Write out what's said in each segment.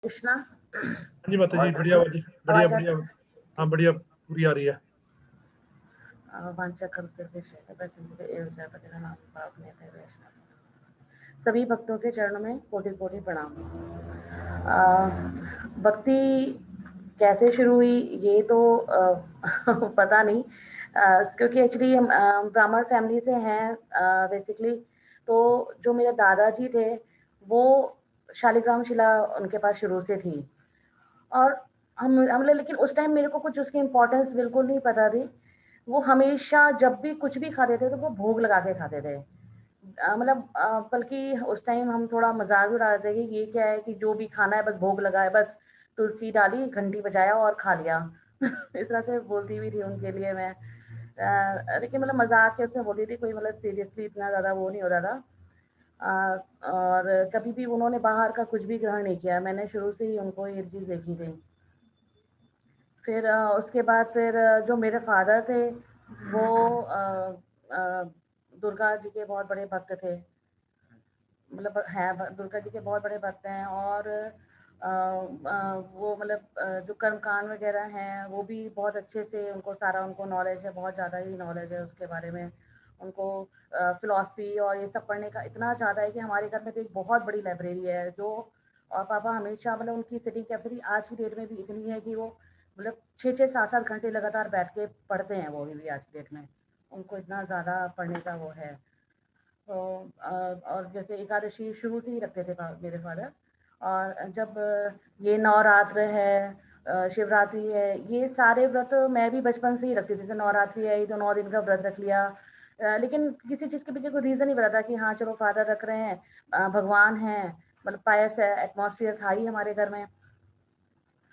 कृष्णा। हाँ जी माता जी, बढ़िया जी, बढ़िया आवाज बढ़िया। हाँ बढ़िया, पूरी आ रही है। वांछा करते नाम आपने सभी भक्तों के चरणों में कोटि कोटि प्रणाम। भक्ति कैसे शुरू हुई ये तो पता नहीं, क्योंकि एक्चुअली हम ब्राह्मण फैमिली से हैं बेसिकली। तो जो मेरे दादाजी थे वो शालिग्राम शिला उनके पास शुरू से थी, और हम लेकिन उस टाइम मेरे को कुछ उसकी इम्पोर्टेंस बिल्कुल नहीं पता थी। वो हमेशा जब भी कुछ भी खाते थे तो वो भोग लगा के खाते थे। मतलब बल्कि उस टाइम हम थोड़ा मजाक भी उड़ाते थे कि ये क्या है कि जो भी खाना है बस भोग लगाए, बस तुलसी डाली, घंटी बजाया और खा लिया। इस तरह से बोलती भी थी उनके लिए मैं। लेकिन मतलब मजाक के उसमें बोलती थी, कोई मतलब सीरियसली इतना ज्यादा वो नहीं होता था। और कभी भी उन्होंने बाहर का कुछ भी ग्रहण नहीं किया। मैंने शुरू से ही उनको ये चीज देखी थी। फिर उसके बाद फिर जो मेरे फादर थे वो दुर्गा जी के बहुत बड़े भक्त थे। मतलब है, दुर्गा जी के बहुत बड़े भक्त हैं। और वो मतलब जो कर्मकांड वगैरह हैं वो भी बहुत अच्छे से उनको सारा उनको नॉलेज है, बहुत ज़्यादा ही नॉलेज है उसके बारे में उनको। फिलॉसफी और ये सब पढ़ने का इतना ज़्यादा है कि हमारे घर में तो एक बहुत बड़ी लाइब्रेरी है जो। और पापा हमेशा मतलब उनकी सिटिंग कैपेसिटी आज की डेट में भी इतनी है कि वो मतलब 6-6 7-7 घंटे लगातार बैठ के पढ़ते हैं वो भी आज की डेट में। उनको इतना ज़्यादा पढ़ने का वो है। तो और जैसे एकादशी शुरू से ही रखते थे मेरे फादर। और जब ये नवरात्र है, शिवरात्रि है, ये सारे व्रत मैं भी बचपन से ही रखती थी। जैसे नवरात्रि है तो 9 दिन का व्रत रख लिया। लेकिन किसी चीज़ के पीछे कोई रीज़न नहीं पता था कि हाँ चलो फादर रख रहे हैं, भगवान हैं, मतलब पायस है, एटमॉस्फेयर था ही हमारे घर में।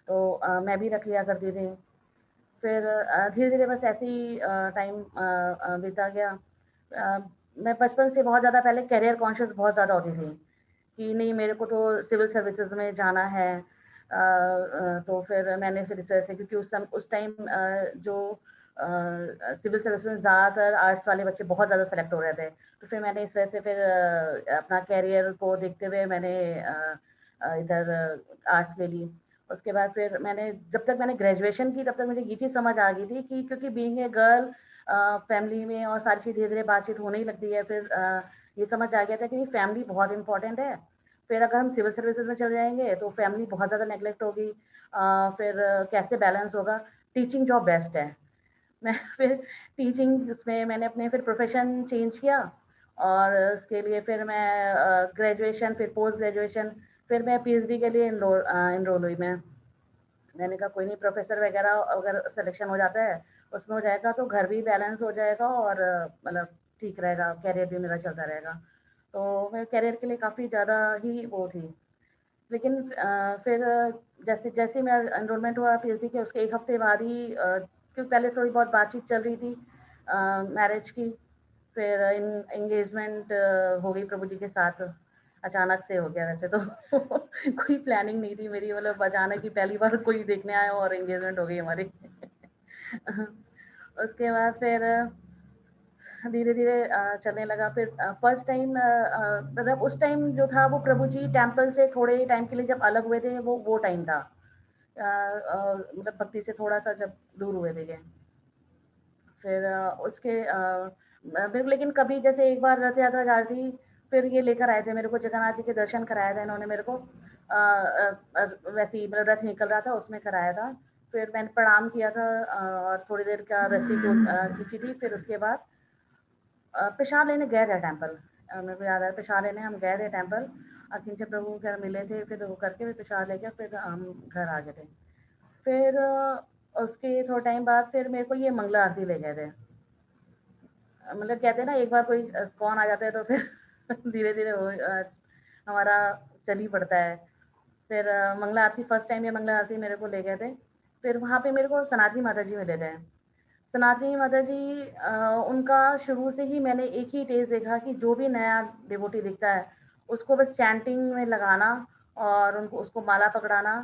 तो मैं भी रख लिया करती थी। फिर धीरे धीरे बस ऐसे ही टाइम बीता गया। मैं बचपन से बहुत ज़्यादा पहले करियर कॉन्शियस बहुत ज़्यादा होती थी कि नहीं मेरे को तो सिविल सर्विसेज में जाना है। तो फिर मैंने फिर इस वजह से, क्योंकि उस टाइम जो सिविल सर्विस में ज़्यादातर आर्ट्स वाले बच्चे बहुत ज़्यादा सेलेक्ट हो रहे थे। तो फिर मैंने इस वजह से फिर अपना कैरियर को देखते हुए मैंने इधर आर्ट्स ले ली। उसके बाद फिर मैंने जब तक मैंने ग्रेजुएशन की तब तक मुझे ये चीज़ समझ आ गई थी कि क्योंकि बीइंग ए गर्ल फैमिली में और सारी चीज़ धीरे धीरे बातचीत होने ही लगती है। फिर ये समझ आ गया था कि फैमिली बहुत इंपॉर्टेंट है। फिर अगर हम सिविल सर्विसेज में चल जाएंगे तो फैमिली बहुत ज़्यादा नेगलेक्ट होगी। फिर कैसे बैलेंस होगा। टीचिंग जॉब बेस्ट है। मैं फिर टीचिंग उसमें मैंने अपने फिर प्रोफेशन चेंज किया। और उसके लिए फिर मैं ग्रेजुएशन, फिर पोस्ट ग्रेजुएशन, फिर मैं पीएचडी के लिए इनरोल हुई। मैंने कहा कोई नहीं, प्रोफेसर वगैरह अगर सिलेक्शन हो जाता है उसमें हो जाएगा तो घर भी बैलेंस हो जाएगा और मतलब ठीक रहेगा, कैरियर भी मेरा चलता रहेगा। तो मैं कैरियर के लिए काफ़ी ज़्यादा ही वो थी। लेकिन फिर जैसे जैसे मेरा एनरोलमेंट हुआ पीएचडी के उसके 1 हफ्ते बाद ही, क्योंकि पहले थोड़ी बहुत बातचीत चल रही थी मैरिज की। फिर एंगेजमेंट हो गई प्रभु जी के साथ। अचानक से हो गया वैसे तो। कोई प्लानिंग नहीं थी मेरी, मतलब अचानक ही पहली बार कोई देखने आया और एंगेजमेंट हो गई हमारी। उसके बाद फिर धीरे धीरे चलने लगा। फिर फर्स्ट टाइम मतलब उस टाइम जो था वो प्रभु जी टेम्पल से थोड़े टाइम के लिए जब अलग हुए थे वो टाइम था। मतलब भक्ति से थोड़ा सा जब दूर हुए थे ये। फिर उसके फिर लेकिन कभी जैसे एक बार रथ यात्रा जा रही थी, फिर ये लेकर आए थे मेरे को, जगन्नाथ जी के दर्शन कराया था इन्होंने मेरे को। वैसे ही मतलब रथ निकल रहा था उसमें कराया था। फिर मैंने प्रणाम किया था और थोड़ी देर का रस्सी को खींची थी। फिर उसके बाद प्रसाद लेने गए थे टेम्पल। मेरे को याद है प्रसाद लेने हम गए थे टेम्पल। अखिल प्रभु घर मिले थे, फिर वो करके फिर प्रसाद लेकर फिर हम घर आ गए थे। फिर उसके थोड़ा टाइम बाद फिर मेरे को ये मंगला आरती ले गए थे। मतलब कहते हैं ना एक बार कोई स्कॉन आ जाता है तो फिर धीरे धीरे हमारा चल ही पड़ता है। फिर मंगला आरती फर्स्ट टाइम ये मंगला आरती मेरे को ले गए थे। फिर वहाँ पे मेरे को सनातनी माता जी मिले थे। सनातनी माता जी उनका शुरू से ही मैंने एक ही टेस्ट देखा कि जो भी नया डिवोटी दिखता है उसको बस चैंटिंग में लगाना और उनको उसको माला पकड़ाना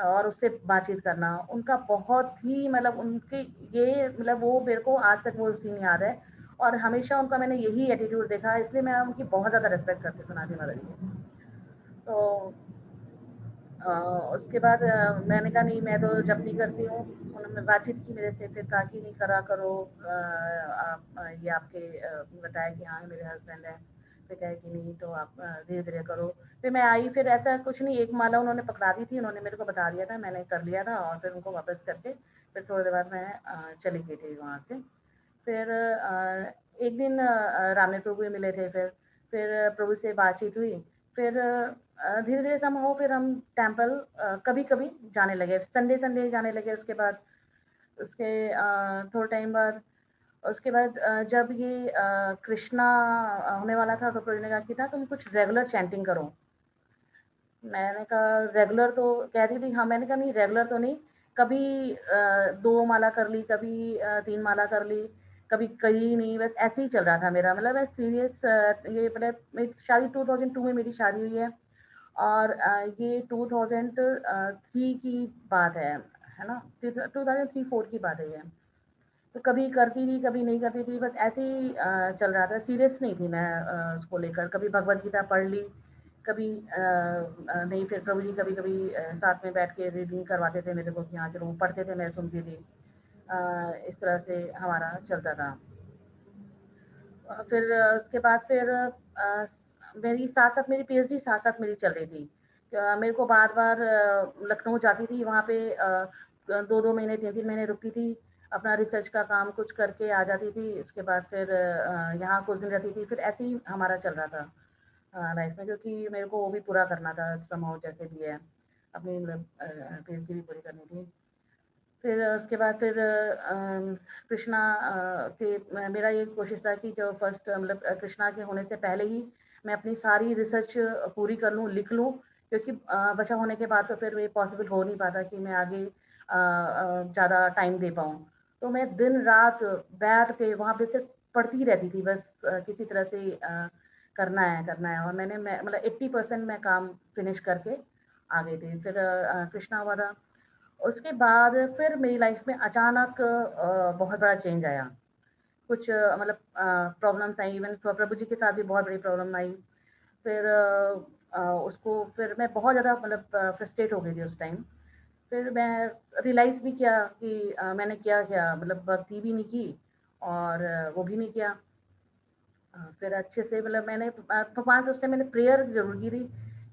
और उससे बातचीत करना। उनका बहुत ही मतलब उनके ये मतलब वो मेरे को आज तक वो सीन याद है। और हमेशा उनका मैंने यही एटीट्यूड देखा, इसलिए मैं उनकी बहुत ज़्यादा रिस्पेक्ट करती हूँ सनातनी माता जी की। तो उसके बाद मैंने कहा नहीं, मैं तो जब नहीं करती हूँ। उन्होंने बातचीत की मेरे से, फिर कहा कि नहीं करा करो, आप ये आपके बताया कि हाँ मेरे हस्बैंड है, फिर कहा कि नहीं तो आप धीरे धीरे करो। फिर मैं आई, फिर ऐसा कुछ नहीं, एक माला उन्होंने पकड़ा दी थी, उन्होंने मेरे को बता दिया था, मैंने कर लिया था और फिर उनको वापस करके फिर थोड़ी देर बाद मैं चली गई थी वहाँ से। फिर एक दिन रामने प्रभु मिले थे, फिर प्रभु से बातचीत हुई। फिर धीरे धीरे समहाउ फिर हम टेम्पल कभी कभी जाने लगे, संडे संडे जाने लगे। उसके बाद उसके थोड़े टाइम बाद उसके बाद जब ये कृष्णा होने वाला था, तो प्रभु ने कहा कि था तुम कुछ रेगुलर चैंटिंग करो। मैंने कहा रेगुलर तो कह रही थी, हाँ मैंने कहा नहीं रेगुलर तो नहीं, कभी 2 माला कर ली, कभी 3 माला कर ली, कभी करी नहीं, बस ऐसे ही चल रहा था मेरा। मतलब मैं सीरियस ये मतलब मेरी शादी 2002 में मेरी शादी हुई है और ये 2003 की बात है ना? 2003-4 की बात है ये। तो कभी करती थी, कभी नहीं करती थी, बस ऐसे ही चल रहा था, सीरियस नहीं थी मैं उसको लेकर। कभी भगवद गीता पढ़ ली, कभी नहीं, फिर प्रभु जी कभी-कभी साथ में बैठ के रीडिंग करवाते थे मेरे को कि हाँ चलो, वो पढ़ते थे, मैं सुनती थी। इस तरह से हमारा चलता था। फिर उसके बाद फिर मेरी साथ-साथ मेरी पीएचडी साथ-साथ मेरी चल रही थी। मेरे को बार-बार लखनऊ जाती थी, वहाँ पे 2-2 महीने, 3-3 महीने रुकती थी, अपना रिसर्च का काम कुछ करके आ जाती थी। उसके बाद फिर यहाँ कुछ दिन रहती थी, फिर ऐसे ही हमारा चल रहा था लाइफ में, क्योंकि मेरे को वो भी पूरा करना था समहाउ जैसे भी है, अपनी मतलब पीएचडी भी पूरी करनी थी। फिर उसके बाद फिर कृष्णा मेरा ये कोशिश था कि जो फर्स्ट मतलब कृष्णा के होने से पहले ही मैं अपनी सारी रिसर्च पूरी कर लूँ, लिख लूँ, क्योंकि बच्चा होने के बाद तो फिर ये पॉसिबल हो नहीं पाता कि मैं आगे ज़्यादा टाइम दे पाऊँ। तो मैं दिन रात बैठ के वहाँ पे सिर्फ पढ़ती रहती थी, बस किसी तरह से करना है, और मैं मतलब 80% मैं काम फिनिश करके आ गई थी। फिर कृष्णा हुआ था। उसके बाद फिर मेरी लाइफ में अचानक बहुत बड़ा चेंज आया। कुछ मतलब प्रॉब्लम्स आई, इवन प्रभु जी के साथ भी बहुत बड़ी प्रॉब्लम आई। फिर उसको फिर मैं बहुत ज़्यादा मतलब फ्रस्ट्रेट हो गई थी उस टाइम। फिर मैं रियलाइज़ भी किया कि मैंने क्या मतलब भक्ति भी नहीं की और वो भी नहीं किया। फिर अच्छे से मतलब मैंने भगवान से उस टाइम मैंने प्रेयर ज़रूर की थी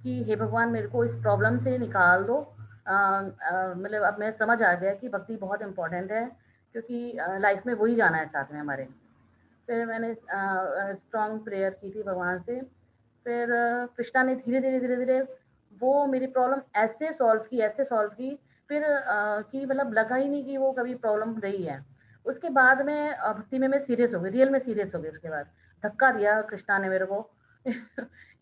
कि हे भगवान मेरे को इस प्रॉब्लम से निकाल दो। मतलब अब मैं समझ आ गया कि भक्ति बहुत इम्पोर्टेंट है, क्योंकि लाइफ में वही जाना है साथ में हमारे। फिर मैंने स्ट्रॉन्ग प्रेयर की थी भगवान से। फिर कृष्णा ने धीरे-धीरे वो मेरी प्रॉब्लम ऐसे सॉल्व की, फिर कि मतलब लगा ही नहीं कि वो कभी प्रॉब्लम रही है। उसके बाद में भक्ति में मैं सीरियस हो गई, रियल में सीरियस हो गई उसके बाद। धक्का दिया कृष्णा ने मेरे को।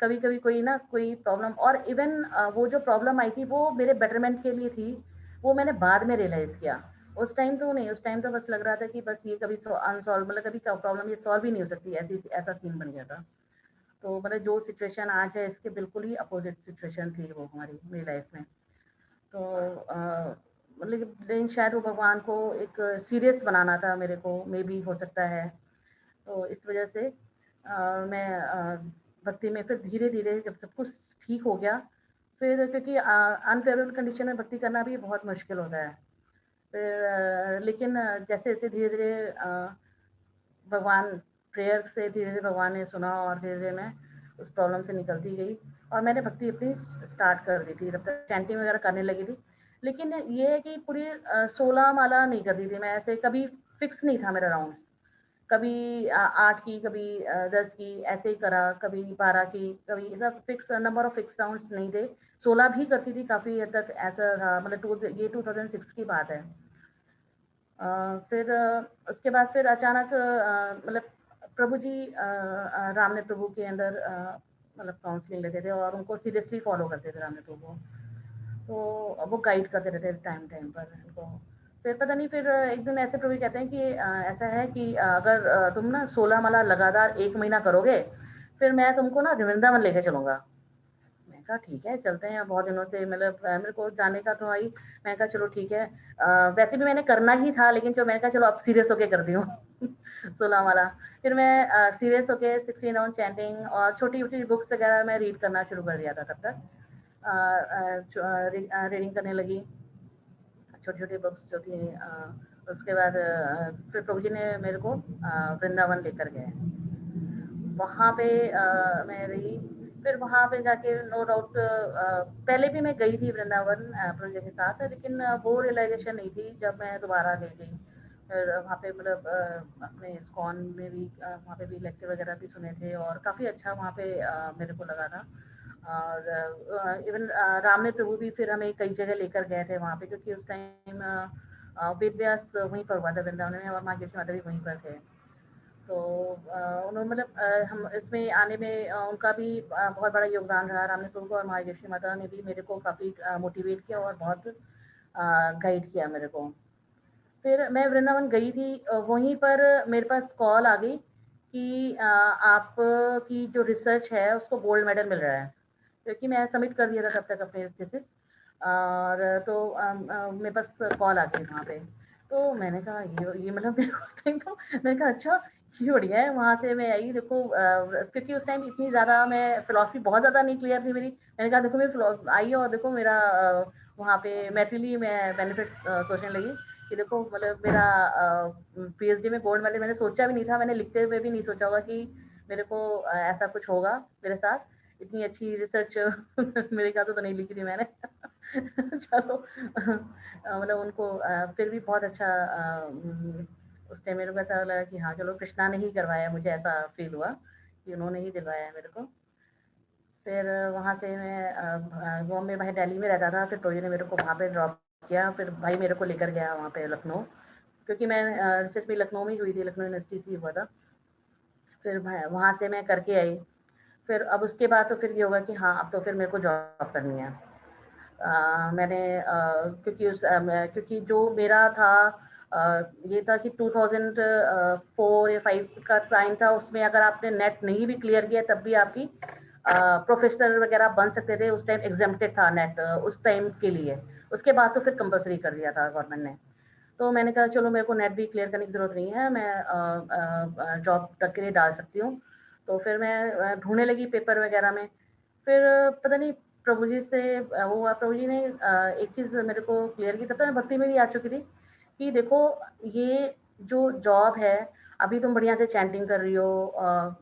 कभी-कभी कोई ना कोई प्रॉब्लम, और इवन वो जो प्रॉब्लम आई थी वो मेरे बेटरमेंट के लिए थी, वो मैंने बाद में रियलाइज़ किया। उस टाइम तो नहीं, उस टाइम तो बस लग रहा था कि बस ये कभी अनसॉल्व मतलब कभी प्रॉब्लम ये सॉल्व ही नहीं हो सकती, ऐसा सीन बन गया था। तो मतलब जो सिचुएशन आज है इसके बिल्कुल ही अपोजिट सिचुएशन थी वो हमारी मेरी लाइफ में। तो मतलब लेकिन शायद वो भगवान को एक सीरियस बनाना था मेरे को, मे बी हो सकता है। तो इस वजह से मैं भक्ति में फिर धीरे-धीरे जब सब कुछ ठीक हो गया, फिर क्योंकि अनफेवरेबल कंडीशन में भक्ति करना भी बहुत मुश्किल होता है। फिर लेकिन जैसे-जैसे धीरे-धीरे भगवान प्रेयर से धीरे-धीरे भगवान ने सुना और धीरे-धीरे मैं उस प्रॉब्लम से निकलती गई और मैंने भक्ति अपनी स्टार्ट कर दी थी, तब तक चैंटिंग वगैरह करने लगी थी। लेकिन ये है कि पूरी 16 माला नहीं करती थी मैं, ऐसे कभी फिक्स नहीं था मेरा राउंड्स। कभी 8 की, कभी 10 की, ऐसे ही करा, कभी 12 की, कभी ऐसा fix number of fix rounds नहीं थे। 16 भी करती थी काफ़ी हद तक, ऐसा था मतलब ये 2006 की बात है। फिर उसके बाद फिर अचानक मतलब प्रभु जी रामने प्रभु के अंदर मतलब काउंसलिंग लेते थे और उनको सीरियसली फॉलो करते थे रामने प्रभु को। तो वो गाइड करते रहते थे टाइम टाइम पर उनको। फिर पता नहीं, फिर एक दिन ऐसे प्रभु कहते हैं कि ऐसा है कि अगर तुम ना 16 माला लगातार 1 महीना करोगे, फिर मैं तुमको ना वृंदावन लेके चलूँगा। मैंने कहा ठीक है चलते हैं, बहुत दिनों से मतलब मेरे को जाने का तो आई। मैंने कहा चलो ठीक है। वैसे भी मैंने करना ही था, लेकिन जो मैंने कहा चलो अब सीरियस होके करती हूँ 16 वाला। फिर मैं सीरियस होके 16 राउंड चैंटिंग और छोटी-छोटी बुक्स वगैरह मैं रीड करना शुरू कर दिया था तब तक। रीडिंग करने लगी, छोटी छोटी बुक्स जो थी। उसके बाद फिर प्रभु जी ने मेरे को वृंदावन लेकर गए। वहाँ पे मैं रही। फिर वहाँ पे जाके नो डाउट पहले भी मैं गई थी वृंदावन प्रभु जी के साथ, लेकिन वो रियलाइजेशन नहीं थी जब मैं दोबारा गई थी। फिर वहाँ पे मतलब अपने इस्कॉन में भी वहाँ पे भी लेक्चर वगैरह भी सुने थे और काफ़ी अच्छा वहाँ पे मेरे को लगा था। और इवन रामने प्रभु भी फिर हमें कई जगह लेकर गए थे वहाँ पे, क्योंकि उस टाइम वेद व्यास वहीं पर हुआ था वृंदावन में और माँ माता भी वहीं पर थे। तो उन्होंने मतलब हम इसमें आने में उनका भी बहुत बड़ा योगदान रहा। रामने प्रभु को और महायज्ञेश्वरी माता ने भी मेरे को काफ़ी मोटिवेट किया और बहुत गाइड किया मेरे को। फिर मैं वृंदावन गई थी, वहीं पर मेरे पास कॉल आ गई कि आप की जो रिसर्च है उसको गोल्ड मेडल मिल रहा है, क्योंकि मैं सबमिट कर दिया था तब तक अपने थीसिस। और तो मेरे पास कॉल आ गई वहाँ पे। तो मैंने कहा ये मतलब उस टाइम तो मैंने कहा अच्छा ये बढ़िया है। वहाँ से मैं आई, देखो क्योंकि उस टाइम इतनी ज़्यादा मैं फिलॉसफी बहुत ज़्यादा नहीं क्लियर थी मेरी। मैंने कहा देखो मैं आई और देखो मेरा वहाँ पे मैटरली मैं बेनिफिट सोचने लगी कि देखो मतलब मेरा पीएचडी में गोल्ड मेडल। मैंने सोचा भी नहीं था, मैंने लिखते हुए भी नहीं सोचा होगा कि मेरे को ऐसा कुछ होगा मेरे साथ। इतनी अच्छी रिसर्च मेरे ख्याल से तो नहीं लिखी थी मैंने। चलो मतलब उनको फिर भी बहुत अच्छा उस टाइम मेरे को ऐसा लगा कि हाँ चलो कृष्णा ने ही करवाया, मुझे ऐसा फील हुआ कि उन्होंने ही दिलवाया मेरे को। फिर वहाँ से मैं बॉम्बे भाई दिल्ली में रहता था, फिर टोयो ने मेरे को वहाँ पे ड्रॉप किया। फिर भाई मेरे को लेकर गया वहाँ पे लखनऊ, क्योंकि मैं रिसर्च भी लखनऊ में ही हुई थी, लखनऊ यूनिवर्सिटी से हुआ था। फिर वहाँ से मैं करके आई। फिर अब उसके बाद तो फिर ये होगा कि हाँ अब तो फिर मेरे को जॉब करनी है। मैंने क्योंकि जो मेरा था ये था कि 2004 या 5 का टाइम था, उसमें अगर आपने नेट नहीं भी क्लियर किया तब भी आपकी प्रोफेसर वगैरह बन सकते थे। उस टाइम एग्जेम्प्टेड था नेट उस टाइम के लिए। उसके बाद तो फिर कंपलसरी कर दिया था गवर्नमेंट ने। तो मैंने कहा चलो मेरे को नेट भी क्लियर करने की ज़रूरत नहीं है, मैं जॉब तक के लिए डाल सकती हूँ। तो फिर मैं ढूंढने लगी पेपर वगैरह में। फिर पता नहीं प्रभु जी से वो हुआ, प्रभु जी ने एक चीज़ मेरे को क्लियर की। तब तक मैं भक्ति में भी आ चुकी थी कि देखो ये जो जॉब है, अभी तुम बढ़िया से चैंटिंग कर रही हो,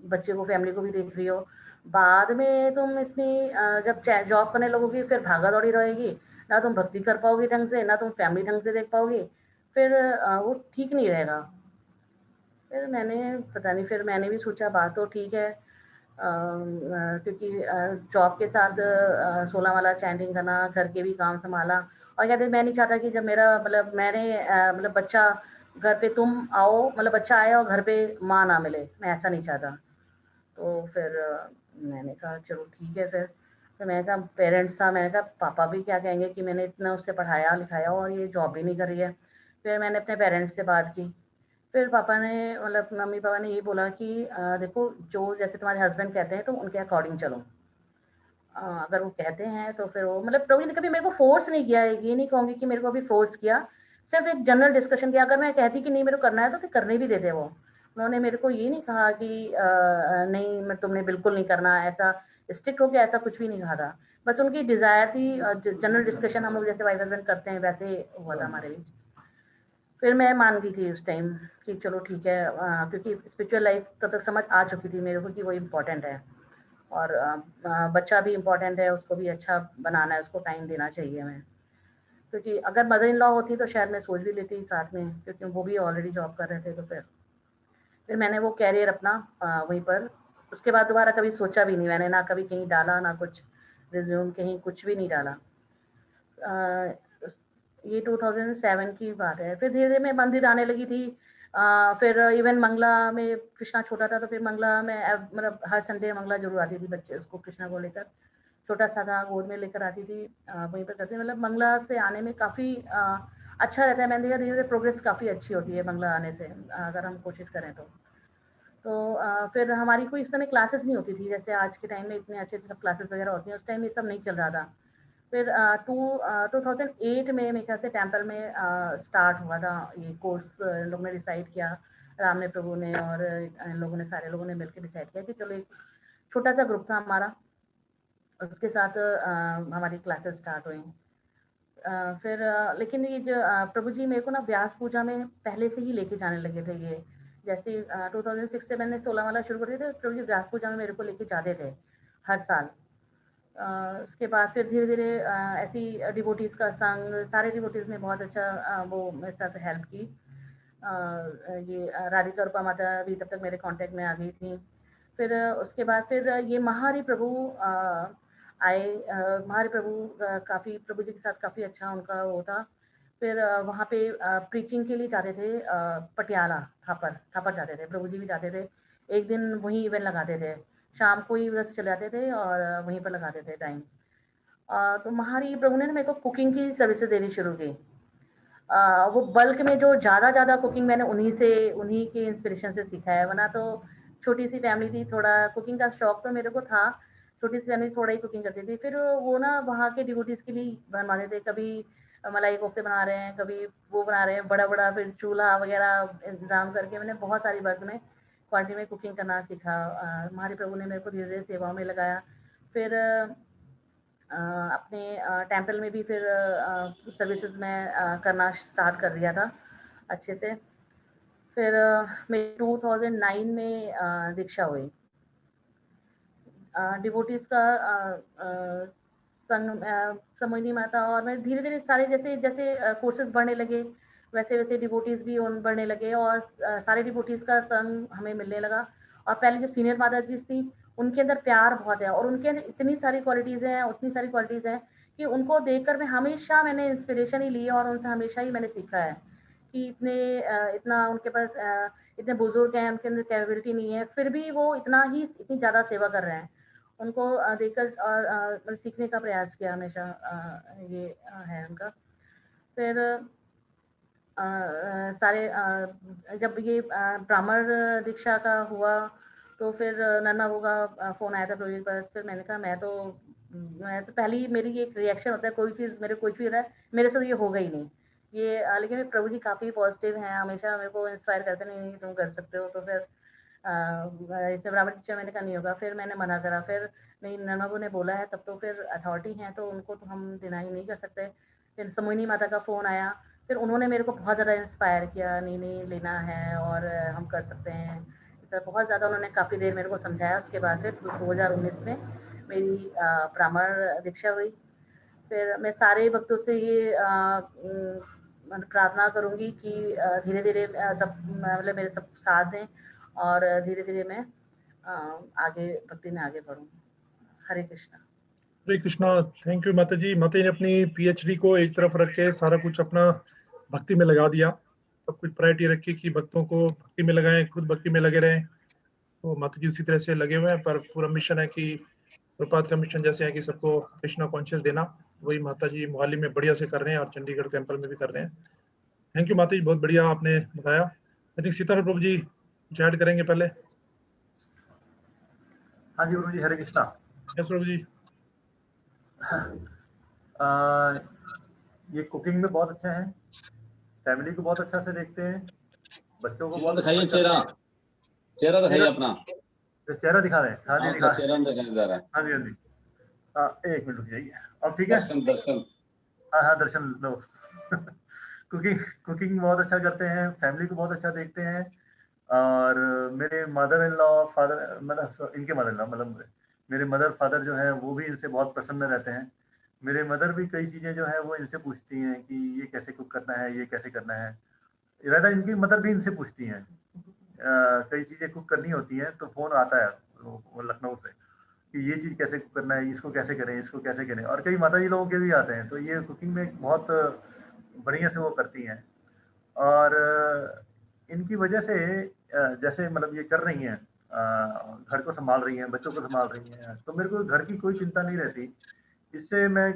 बच्चे को फैमिली को भी देख रही हो। बाद में तुम इतनी जब जॉब करने लगोगी फिर भागा दौड़ी रहेगी, ना तुम भक्ति कर पाओगी ढंग से, ना तुम फैमिली ढंग से देख पाओगी। फिर वो ठीक नहीं रहेगा। फिर मैंने पता नहीं, फिर मैंने भी सोचा बात तो ठीक है, क्योंकि जॉब के साथ 16 वाला चैंटिंग करना, घर के भी काम संभाला। और कहते मैं नहीं चाहता कि जब मेरा मतलब मैंने मतलब बच्चा घर पे तुम आओ, मतलब बच्चा आया और घर पे माँ ना मिले, मैं ऐसा नहीं चाहता। तो फिर मैंने कहा चलो ठीक है। फिर मैंने कहा पेरेंट्स था, मैंने कहा पापा भी क्या कहेंगे कि मैंने इतना उससे पढ़ाया लिखाया और ये जॉब भी नहीं कर रही है। फिर मैंने अपने पेरेंट्स से बात की। फिर पापा ने मतलब मम्मी पापा ने ये बोला कि देखो जो जैसे तुम्हारे हस्बैंड कहते हैं तो उनके अकॉर्डिंग चलो। अगर वो कहते हैं तो फिर वो मतलब प्रभु ने कभी मेरे को फोर्स नहीं किया है, ये नहीं कहूँगी कि मेरे को अभी फोर्स किया। सिर्फ एक जनरल डिस्कशन किया, अगर मैं कहती कि नहीं मेरे को करना है तो फिर करने भी देते वो। उन्होंने मेरे को ये नहीं कहा कि नहीं मैं तुमने बिल्कुल नहीं करना, ऐसा स्ट्रिक्ट हो गया, ऐसा कुछ भी नहीं कहा था। बस उनकी डिजायर थी, जनरल डिस्कशन हम लोग जैसे वाइफ हस्बैंड करते हैं वैसे हुआ था हमारे बीच। फिर मैं मान गई थी उस टाइम कि चलो ठीक है, क्योंकि स्पिरिचुअल लाइफ तब तक समझ आ चुकी थी मेरे को कि वो इम्पोर्टेंट है। और बच्चा भी इम्पोर्टेंट है, उसको भी अच्छा बनाना है, उसको टाइम देना चाहिए हमें। क्योंकि अगर मदर इन लॉ होती तो शायद मैं सोच भी लेती साथ में, क्योंकि वो भी ऑलरेडी जॉब कर रहे थे। तो फिर मैंने वो कैरियर अपना वहीं पर, उसके बाद दोबारा कभी सोचा भी नहीं मैंने, ना कभी कहीं डाला, ना कुछ रिज्यूम कहीं कुछ भी नहीं डाला। ये 2007 की बात है। फिर धीरे धीरे मैं मंदिर आने लगी थी। फिर इवन मंगला में कृष्णा छोटा था तो फिर मंगला में मतलब हर संडे मंगला जरूर आती थी, बच्चे उसको कृष्णा को लेकर, छोटा सा था गोद में लेकर आती थी। वहीं पर करती मतलब मंगला से आने में काफ़ी अच्छा रहता है। मैंने देखा धीरे धीरे प्रोग्रेस काफ़ी अच्छी होती है मंगला आने से, अगर हम कोशिश करें तो फिर हमारी कोई इस समय क्लासेस नहीं होती थी जैसे आज के टाइम में इतने अच्छे से सब क्लासेस वगैरह होती हैं। उस टाइम ये सब नहीं चल रहा था। फिर 2008 में मेरे ख्याल से टेम्पल में स्टार्ट हुआ था ये कोर्स। लोग ने डिसाइड किया, राम ने प्रभु ने और इन लोगों ने, सारे लोगों ने मिलकर डिसाइड किया कि चलो एक छोटा सा ग्रुप था हमारा, उसके साथ हमारी क्लासेस स्टार्ट हुई। फिर लेकिन ये जो प्रभु जी मेरे को ना व्यास पूजा में पहले से ही लेके जाने लगे थे ये। जैसे 2006 से मैंने 16 वाला शुरू कर दिया था, प्रभु जी व्यास पूजा में मेरे को लेके जाते थे हर साल। उसके बाद फिर धीरे-धीरे ऐसी डिवोटीज़ का संग, सारे डिवोटीज़ ने बहुत अच्छा वो मेरे साथ हेल्प की। ये राधिका रूपा माता भी तब तक मेरे कॉन्टैक्ट में आ गई थी। फिर उसके बाद फिर ये महाहरि प्रभु आए। महाहरि प्रभु काफ़ी प्रभु जी के साथ काफ़ी अच्छा उनका वो था। फिर वहाँ पे प्रीचिंग के लिए जाते थे पटियाला, थापर जाते थे, प्रभु जी भी जाते थे। एक दिन वहीं इवेंट लगाते थे, शाम को ही बस चले जाते थे और वहीं पर लगाते थे टाइम। तो महाहरि प्रभु ने ना मेरे को कुकिंग की सर्विसेज़ देनी शुरू की। वो बल्क में जो ज़्यादा कुकिंग मैंने उन्हीं के इंस्पिरेशन से सीखा है, वरना तो छोटी-सी फैमिली थी, थोड़ा कुकिंग का शौक तो मेरे को था, छोटी-सी फैमिली थोड़ा ही कुकिंग करती थी। फिर वो ना वहाँ के डिवोटीज़ के लिए बनवाते थे, कभी मलाई कोफ्ते बना रहे हैं, कभी वो बना रहे हैं बड़ा-बड़ा, फिर चूल्हा वगैरह इंतज़ाम करके मैंने बहुत सारी बल्क में क्वांटिटी में कुकिंग करना सीखा। हमारे प्रभु ने मेरे को धीरे-धीरे सेवाओं में लगाया। फिर अपने टेम्पल में भी फिर सर्विसेज़ मैं करना स्टार्ट कर दिया था अच्छे से। फिर मेरी 2009 में दीक्षा हुई। डिवोटीज़ का संग समोहिनी माता और मैं धीरे-धीरे सारे जैसे कोर्सेज़ बढ़ने लगे, वैसे-वैसे डिवोटीज़ भी उन बढ़ने लगे और सारे डिवोटीज़ का संग हमें मिलने लगा। और पहले जो सीनियर माताजीज़ थी, उनके अंदर प्यार बहुत है और उनके अंदर इतनी सारी क्वालिटीज़ हैं, उतनी सारी क्वालिटीज़ हैं कि उनको देखकर मैंने इंस्पिरेशन ही ली है और उनसे हमेशा ही मैंने सीखा है कि इतना उनके पास इतने बुज़ुर्ग हैं, उनके अंदर कैपेबिलिटी नहीं है, फिर भी वो इतनी ज़्यादा सेवा कर रहे हैं। उनको देखकर और मतलब सीखने का प्रयास किया हमेशा ये है उनका। फिर सारे जब ये ब्राह्मण दीक्षा का हुआ, तो फिर नन्ना बाबू का फ़ोन आया था प्रभु जी के पास। फिर मैंने कहा मैं तो पहले ही मेरी एक रिएक्शन होता है, कोई चीज़ मेरे कुछ भी होता है, मेरे से तो ये होगा ही नहीं। ये लेकिन प्रभु जी काफ़ी पॉज़िटिव हैं, हमेशा मेरे को इंस्पायर करते हैं, नहीं तुम कर सकते हो। तो फिर इससे ब्राह्मण दीक्षा मैंने कहा नहीं होगा, फिर मैंने मना करा। फिर नहीं, नन्ना बाबू ने बोला है, तब तो फिर अथॉरिटी हैं, तो उनको तो हम डिनाई नहीं कर सकते। फिर समोहिनी माता का फ़ोन आया, फिर उन्होंने मेरे को बहुत ज़्यादा इंस्पायर किया, नहीं लेना है और हम कर सकते हैं। तो बहुत ज़्यादा उन्होंने काफ़ी देर मेरे को समझाया। उसके बाद फिर 2019 में मेरी ब्राह्मण दीक्षा हुई। फिर मैं सारे भक्तों से ये मतलब प्रार्थना करूँगी कि धीरे-धीरे सब मतलब मेरे सब साथ दें और धीरे-धीरे मैं आगे भक्ति में आगे बढ़ूँ। हरे कृष्णा। हरे कृष्णा। थैंक यू माता जी। माता जी ने अपनी पीएचडी को एक तरफ रख के सारा कुछ अपना भक्ति में लगा दिया, सब कुछ प्रायोरिटी रखी कि भक्तों को भक्ति में लगाएं, खुद भक्ति में लगे रहें। तो माता जी उसी तरह से लगे हुए हैं, पर पूरा मिशन है कि प्रपात का मिशन जैसे है कि सबको कृष्णा कॉन्शियस देना, वही माता जी मोहाली में बढ़िया से कर रहे हैं और चंडीगढ़ टेम्पल में भी कर रहे हैं। थैंक यू माता जी, बहुत बढ़िया आपने बताया। आई थिंक सीताराम प्रभु जी कुछ ऐड करेंगे पहले। हाँ जी गुरु जी, हरे कृष्णा। यस प्रभु जी। ये कुकिंग में बहुत अच्छे हैं, फैमिली को बहुत अच्छा से देखते हैं, बच्चों को बहुत दिखाइए। चेहरा दिखाइए अपना। चेहरा दिखा रहे हैं। हाँ जी दिखा चेहरा दिखाई दे रहा है। हाँ जी हाँ जी। एक मिनट रुक जाइए। अब ठीक है। दर्शन हाँ दर्शन लो। कुकिंग बहुत अच्छा करते हैं, फैमिली को बहुत अच्छा देखते हैं। और मेरे मदर इन लॉ फादर मतलब इनके मदर इन लॉ मतलब मेरे मदर फादर जो है वो भी इनसे बहुत प्रसन्न रहते हैं। मेरे मदर भी कई चीज़ें जो है वो इनसे पूछती हैं कि ये कैसे कुक करना है, ये कैसे करना है। इरादा इनकी मदर भी इनसे पूछती हैं। कई चीज़ें कुक करनी होती हैं तो फ़ोन आता है वो लखनऊ से कि ये चीज़ कैसे कुक करना है, इसको कैसे करें, इसको कैसे करें। और कई माताजी लोगों के भी आते हैं, तो ये कुकिंग में बहुत बढ़िया से वो करती हैं। और इनकी वजह से जैसे मतलब ये कर रही हैं, घर को संभाल रही हैं, बच्चों को संभाल रही हैं, तो मेरे को घर की कोई चिंता नहीं रहती। इससे मैं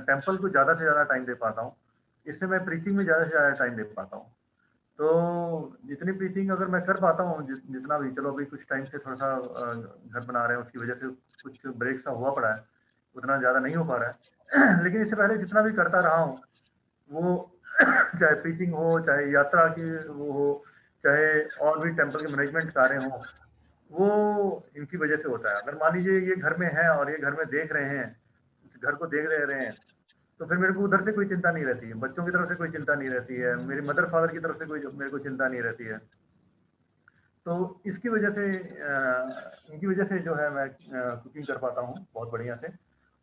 टेम्पल को ज़्यादा से ज़्यादा टाइम दे पाता हूँ। इससे मैं प्रीचिंग में ज़्यादा से ज़्यादा टाइम दे पाता हूँ। तो जितनी प्रीचिंग अगर मैं कर पाता हूँ जितना भी, चलो अभी कुछ टाइम से थोड़ा-सा घर बना रहे हैं, उसकी वजह से कुछ ब्रेक सा हुआ पड़ा है, उतना ज़्यादा नहीं हो पा रहा है। लेकिन इससे पहले जितना भी करता रहा हूँ, वो चाहे प्रीचिंग हो, चाहे यात्रा की वो हो, चाहे और भी टेम्पल के मैनेजमेंट कार्य हों, वो इनकी वजह से होता है। अगर मान लीजिए ये घर में है और ये घर में देख रहे हैं, घर को देख रहे हैं, तो फिर मेरे को उधर से कोई चिंता नहीं रहती है, बच्चों की तरफ से कोई चिंता नहीं रहती है, मेरी मदर फादर की तरफ से कोई मेरे को चिंता नहीं रहती है। तो इसकी वजह से इनकी वजह से जो है मैं कुकिंग कर पाता हूँ बहुत बढ़िया से।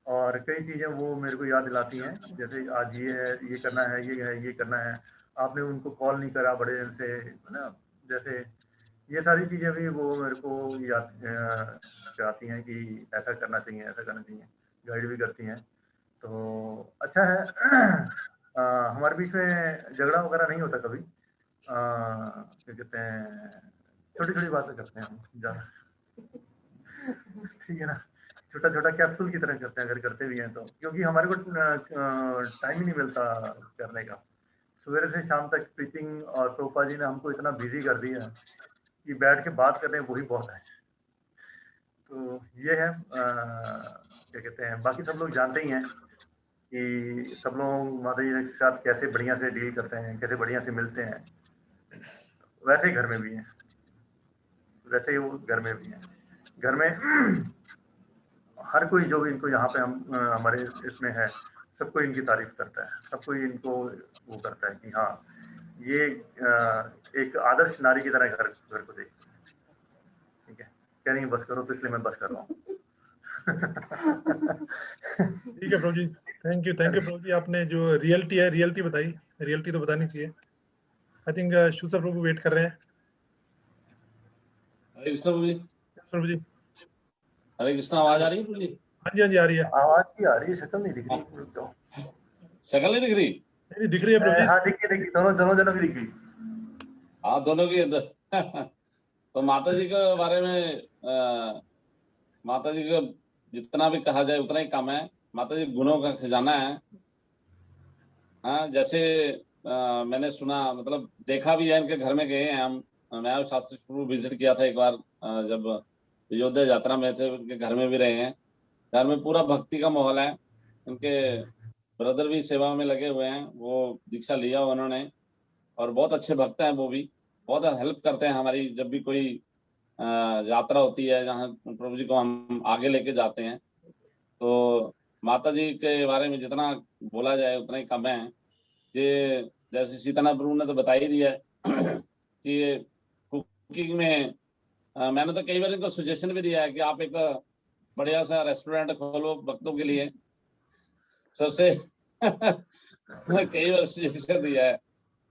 और कई चीज़ें वो मेरे को याद दिलाती हैं, जैसे आज ये है, ये करना है, ये करना है, आपने उनको कॉल नहीं करा बड़े दिन से, है ना। जैसे ये सारी चीज़ें भी वो मेरे को याद कराती हैं कि ऐसा करना चाहिए, ऐसा करना चाहिए, गाइड भी करती हैं। तो अच्छा है। हमारे बीच में झगड़ा वगैरह नहीं होता कभी। क्या कहते हैं, छोटी-छोटी बातें करते हैं हम ज़्यादा। ठीक है ना? छोटा-छोटा कैप्सूल की तरह करते हैं, अगर करते भी हैं तो। क्योंकि हमारे को टाइम ही नहीं मिलता करने का। सवेरे से शाम तक टीचिंग और टोपा जी ने हमको इतना बिज़ी कर दिया कि बैठ के बात कर रहे हैं वही बहुत है। तो ये है क्या कहते हैं, बाकी सब लोग जानते ही हैं कि सब लोग माता जी के साथ कैसे बढ़िया से डील करते हैं, कैसे बढ़िया से मिलते हैं। वैसे ही घर में भी हैं, वैसे ही वो घर में भी हैं। घर में हर कोई जो भी इनको यहाँ पे हम हमारे इसमें है, सबको इनकी तारीफ करता है, सबको इनको वो करता है कि हाँ ये एक आदर्श नारी की तरह घर को देखती है। ठीक है, कह नहीं बस करो, तो इसलिए मैं बस कर रहा हूँ। ठीक है प्रभु जी, थैंक यू प्रभु जी। आपने जो रियलिटी है, रियलिटी बताई, रियलिटी तो बतानी चाहिए। आई थिंक शूसा प्रभु वेट कर रहे हैं। हरे कृष्ण प्रभु जी। प्रभु जी, हरे कृष्ण, आवाज आ रही है प्रभु जी? हाँ जी आ रही है। आवाज की आ रही है, शक्ल नहीं दिख रही। शक्ल नहीं दिख रही? नहीं दिख रही है प्रभु जी। हाँ दिखी, दोनों जनों की दिखी। हाँ, दोनों की। तो माता जी के बारे में माता जी को जितना भी कहा जाए उतना ही कम है। माता जी गुणों का खजाना है। हाँ, जैसे मैंने सुना, मतलब देखा भी है, इनके घर में गए हैं हम। मैं और शास्त्री प्रभु विजिट किया था एक बार, जब अयोध्या यात्रा में थे, उनके घर में भी रहे हैं। घर में पूरा भक्ति का माहौल है। उनके ब्रदर भी सेवा में लगे हुए हैं, वो दीक्षा लिया उन्होंने, और बहुत अच्छे भक्त हैं वो भी। बहुत हेल्प करते हैं हमारी, जब भी कोई यात्रा होती है जहाँ प्रभु जी को हम आगे लेके जाते हैं। तो माता जी के बारे में जितना बोला जाए उतना ही कम है। ये जैसे सीतानाथ प्रभु ने तो बता ही दिया है कि कुकिंग में मैंने तो कई बार इनको सजेशन भी दिया है कि आप एक बढ़िया सा रेस्टोरेंट खोलो भक्तों के लिए। सबसे कई बार सजेशन दिया है।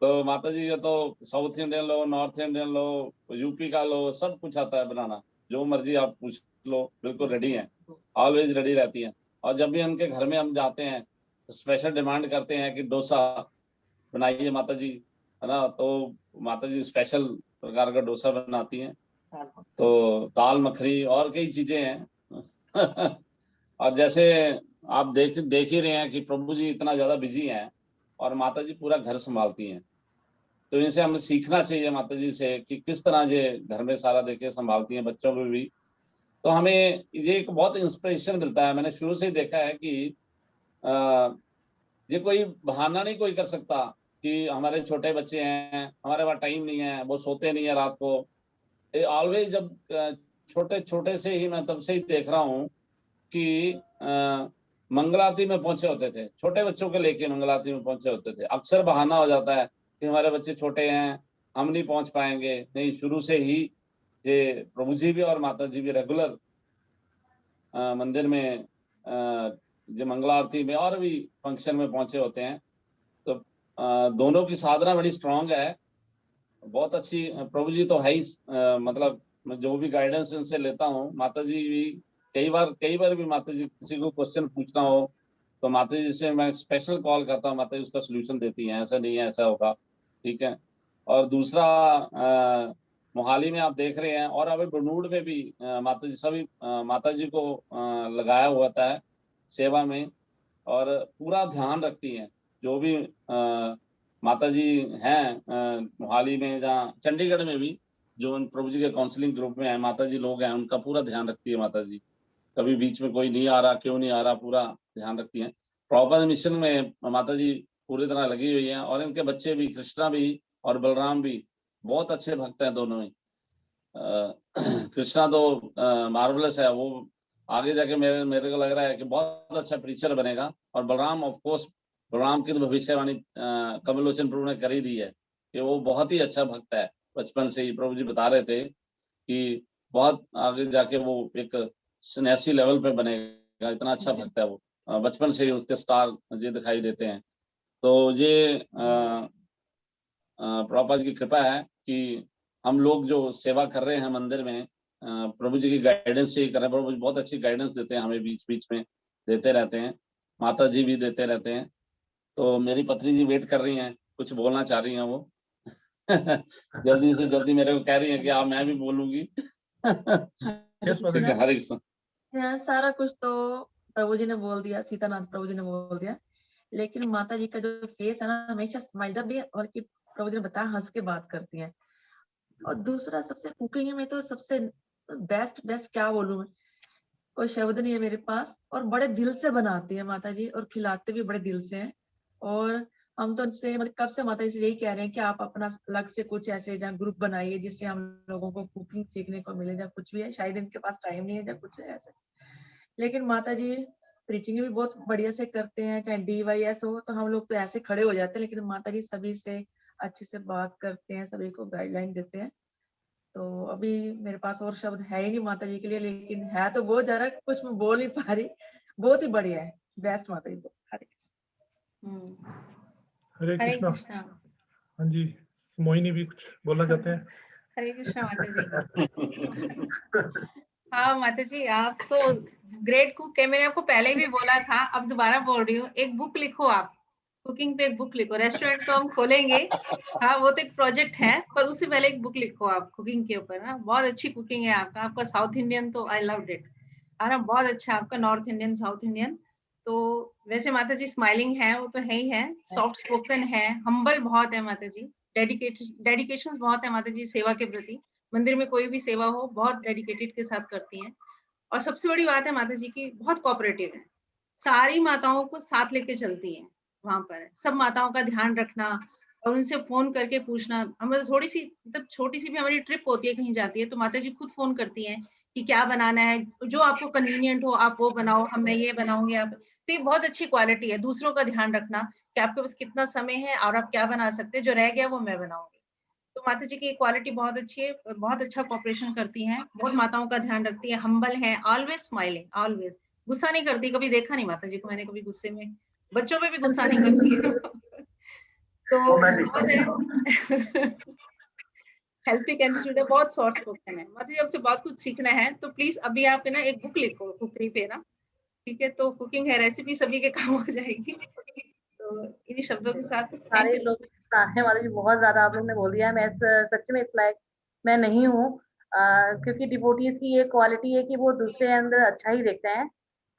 तो माता जी का तो साउथ इंडियन लो, नॉर्थ इंडियन लो, यूपी का लो, सब कुछ आता है बनाना। जो मर्जी आप पूछ लो, बिल्कुल रेडी है, ऑलवेज रेडी रहती हैं। और जब भी उनके घर में हम जाते हैं तो स्पेशल डिमांड करते हैं कि डोसा बनाइए माता जी, है ना। तो माता जी स्पेशल प्रकार का डोसा बनाती हैं। तो दाल मखनी और कई चीजें हैं। और जैसे आप देख ही रहे हैं कि प्रभु जी इतना ज्यादा बिजी हैं और माता जी पूरा घर संभालती हैं। तो इनसे हमें सीखना चाहिए माता जी से कि किस तरह ये घर में सारा देखे संभालती हैं, बच्चों में भी। तो हमें ये एक बहुत इंस्पिरेशन मिलता है। मैंने शुरू से ही देखा है कि ये कोई बहाना नहीं कोई कर सकता कि हमारे छोटे बच्चे हैं, हमारे पास टाइम नहीं है, वो सोते नहीं है रात को। ऑलवेज जब छोटे छोटे से ही मैं तब से ही देख रहा हूँ कि मंगल आरती में पहुंचे होते थे, छोटे बच्चों को लेके मंगल आरती में पहुंचे होते थे। अक्सर बहाना हो जाता है कि हमारे बच्चे छोटे हैं, हम नहीं पहुंच पाएंगे। नहीं, शुरू से ही ये प्रभु जी भी और माता जी भी रेगुलर मंदिर में जो मंगल आरती में और भी फंक्शन में पहुंचे होते हैं। तो दोनों की साधना बड़ी स्ट्रांग है, बहुत अच्छी। प्रभु जी तो है ही, मतलब जो भी गाइडेंस इनसे लेता हूँ, माता जी भी कई बार भी माता जी किसी को क्वेश्चन पूछना हो तो माता जी से मैं स्पेशल कॉल करता हूँ, माता जी उसका सोल्यूशन देती हैं, ऐसा नहीं है, ऐसा होगा, ठीक है। और दूसरा मोहाली में आप देख रहे हैं, और अभी बरनूड में भी माता जी सभी माता जी को लगाया हुआ था सेवा में, और पूरा ध्यान रखती हैं। जो भी माता जी हैं मोहाली में, जहाँ चंडीगढ़ में भी जो उन प्रभु जी के काउंसलिंग ग्रुप में है माता जी लोग हैं, उनका पूरा ध्यान रखती है माता जी। कभी बीच में कोई नहीं आ रहा, क्यों नहीं आ रहा, पूरा ध्यान रखती हैं। प्रॉपर मिशन में माता जी पूरी तरह लगी हुई हैं। और इनके बच्चे भी, कृष्णा भी और बलराम भी बहुत अच्छे भक्त हैं दोनों ही। कृष्णा तो मार्वलस है, वो आगे जाके मेरे को लग रहा है कि बहुत अच्छा प्रीचर बनेगा। और बलराम ऑफ कोर्स, बलराम की तो भविष्यवाणी कमल लोचन प्रभु ने कर ही दी है कि वो बहुत ही अच्छा भक्त है। बचपन से ही प्रभु जी बता रहे थे कि बहुत आगे जाके वो एक सन्यासी लेवल पे बनेगा, इतना अच्छा भक्त है वो। बचपन से ही उसके स्टार ये दिखाई देते हैं। तो ये प्रभुपाद जी की कृपा है कि हम लोग जो सेवा कर रहे हैं मंदिर में, प्रभु जी की गाइडेंस से ही कर रहे हैं। प्रभु जी बहुत अच्छी गाइडेंस देते हैं हमें, बीच बीच में देते रहते हैं, माता जी भी देते रहते हैं। तो मेरी पत्नी जी वेट कर रही हैं, कुछ बोलना चाह रही हैं वो। जल्दी से जल्दी मेरे को कह रही है कि आप, मैं भी बोलूंगी। यस ठीक है, हरे कृष्ण। सारा कुछ तो प्रभु जी ने बोल दिया, सीतानाथ प्रभु जी ने बोल दिया, लेकिन माता जी का जो फेस है ना, हमेशा स्माइल, जब भी और कि प्रभु जी ने बताया हंस के बात करती हैं। और दूसरा सबसे कुकिंग में तो सबसे बेस्ट क्या बोलूं मैं, कोई शब्द नहीं है मेरे पास। और बड़े दिल से बनाती है माता जी, और खिलाते भी बड़े दिल से हैं। और हम तो उनसे मतलब कब से माता जी से यही कह रहे हैं कि आप अपना अलग से कुछ ऐसे जहाँ ग्रुप बनाइए जिससे हम लोगों को कुकिंग सीखने को मिले, या कुछ भी है। शायद इनके पास टाइम नहीं है या कुछ है ऐसे, लेकिन माता जी प्रीचिंग भी बहुत बढ़िया से करते हैं। चाहे DYS हो तो हम लोग तो ऐसे खड़े हो जाते हैं, लेकिन माता जी सभी से अच्छे से बात करते हैं, सभी को गाइडलाइन देते हैं। तो अभी मेरे पास और शब्द है ही नहीं माता जी के लिए, लेकिन है तो बहुत ज्यादा, कुछ मैं बोल नहीं पा रही। बहुत ही बढ़िया है, बेस्ट माता जी। हरे कृष्ण। हरे हरे कृष्णा। कृष्णा। हाँ जी, मोहिनी भी कुछ बोलना चाहते हैं? हरे कृष्णा माता जी। हाँ माता जी, आप तो ग्रेट कुक है। मैंने आपको पहले भी बोला था, अब दोबारा बोल रही हूँ, एक बुक लिखो आप, कुकिंग पे एक बुक लिखो। रेस्टोरेंट तो हम खोलेंगे, हाँ वो तो एक प्रोजेक्ट है, पर उससे पहले एक बुक लिखो आप कुकिंग के ऊपर ना। बहुत अच्छी कुकिंग है आपका साउथ इंडियन तो आई लव्ड इट, है ना, बहुत अच्छा आपका नॉर्थ इंडियन, साउथ इंडियन। तो वैसे माता जी स्माइलिंग है, वो तो है ही है, सॉफ्ट स्पोकन है, हम्बल बहुत है माता जी, डेडिकेशन बहुत है माता जी सेवा के प्रति। मंदिर में कोई भी सेवा हो बहुत डेडिकेटेड के साथ करती हैं। और सबसे बड़ी बात है माता जी की, बहुत कोऑपरेटिव है, सारी माताओं को साथ लेके चलती हैं। वहां पर सब माताओं का ध्यान रखना और उनसे फोन करके पूछना। हम थोड़ी सी मतलब छोटी सी भी हमारी ट्रिप होती है, कहीं जाती है, तो माता जी खुद फोन करती हैं कि क्या बनाना है, जो आपको कन्वीनियंट हो आप वो बनाओ, हम मैं ये बनाऊंगी आप। तो ये बहुत अच्छी क्वालिटी है, दूसरों का ध्यान रखना कि आपके पास कितना समय है और आप क्या बना सकते हैं, जो रह गया वो मैं बनाऊंगी। तो माता जी की क्वालिटी बहुत अच्छी है, बहुत अच्छा कोऑपरेशन करती हैं, बहुत माताओं का ध्यान रखती है, हम्बल है, ऑलवेज स्माइलिंग, ऑलवेज गुस्सा नहीं करती। कभी देखा नहीं माता जी को मैंने कभी गुस्से में, बच्चों पे भी गुस्सा नहीं करती। तो बहुत है। हेल्पिंग एटीट्यूड है, बहुत सॉफ्ट स्पोकन है माता जी। आपसे बहुत कुछ सीखना है, तो प्लीज अभी आप है ना एक बुक लिखो कुकिंग पे ना, ठीक है? तो कुकिंग है, रेसिपी सभी के काम हो जाएगी। तो इन्हीं शब्दों के साथ सारे लोग सामने वाले जी बहुत ज्यादा आप लोग ने बोल दिया है। मैं सच में इस लायक मैं नहीं हूँ, क्योंकि डिवोटीज की ये क्वालिटी है कि वो दूसरे अंदर अच्छा ही देखते हैं।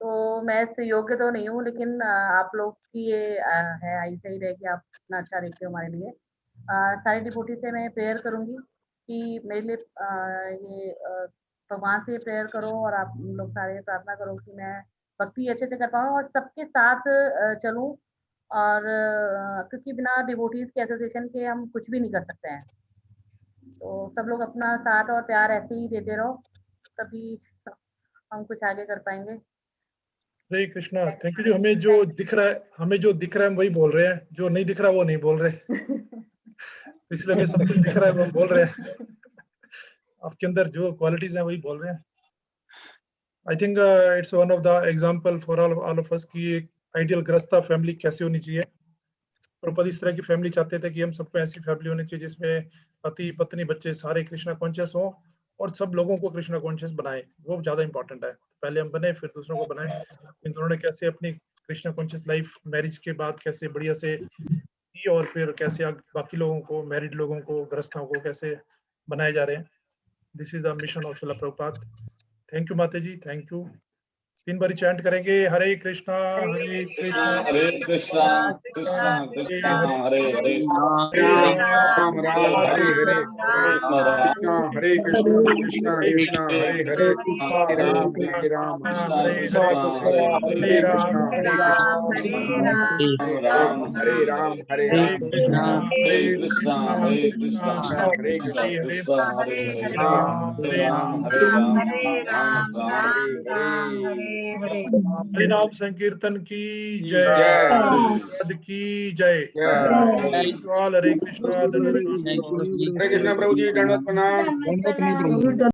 तो मैं इस योग्य तो नहीं हूँ, लेकिन आप लोग की ये है, ऐसा ही रहे कि आप इतना अच्छा देखते हो हमारे लिए। सारे डिवोटी से मैं प्रेयर करूंगी कि मेरे लिए ये भगवान से प्रेयर करो, और आप लोग सारे प्रार्थना करो कि मैं भक्ति अच्छे से कर पाऊँ और सबके साथ चलूं। और क्योंकि बिना डिवोटीज के एसोसिएशन के हम कुछ भी नहीं कर सकते हैं। तो सब लोग अपना साथ और प्यार ऐसे ही देते रहो, तभी हम कुछ आगे कर पाएंगे। हरे कृष्णा। थैंक यू जी। हमें जो दिख रहा है हम वही बोल रहे हैं, जो नहीं दिख रहा वो नहीं बोल रहे। तो इसलिए हमें सब कुछ दिख रहा है, वो हम बोल रहे हैं। आपके अंदर जो क्वालिटीज हैं वही बोल रहे हैं। I think it's one of the example for all of us कि एक आइडियल गृहस्थ फैमिली कैसे होनी चाहिए। प्रभुपाद इस तरह की फैमिली चाहते थे कि हम सबको ऐसी फैमिली होनी चाहिए जिसमें पति पत्नी बच्चे सारे कृष्णा कॉन्शियस हो, और सब लोगों को कृष्णा कॉन्शियस बनाए। वो ज्यादा इंपॉर्टेंट है। पहले हम बने फिर दूसरों को बनाए। इन दोनों ने कैसे अपनी कृष्णा कॉन्शियस लाइफ मैरिज के बाद कैसे बढ़िया से की, और फिर कैसे बाकी लोगों को, मैरिड लोगों को, गृहस्थों को कैसे बनाए जा रहे हैं। This is the mission of Shila Prabhupada. Thank you माता जी, थैंक यू। 3 बारी चैंट करेंगे, हरे कृष्णा कृष्णा हरे कृष्णा कृष्णा कृष्णा हरे हरे राम राम हरे हरे कृष्णा हरे कृष्णा कृष्णा कृष्णा हरे हरे हरे राम हरे कृष्णा हरे हरे कृष्णा हरे कृष्णा राम हरे राम हरे हरे राम कृष्णा हरे कृष्णा हरे कृष्णा हरे कृष्णा कृष्णा कृष्णा हरे हरे राम हरे राम हरे राम राम राम हरे हरि नाम संकीर्तन की जय, जय पद की जय। जय हरे कृष्णा, हरे कृष्णा प्रभु जी, दंडवत प्रणाम।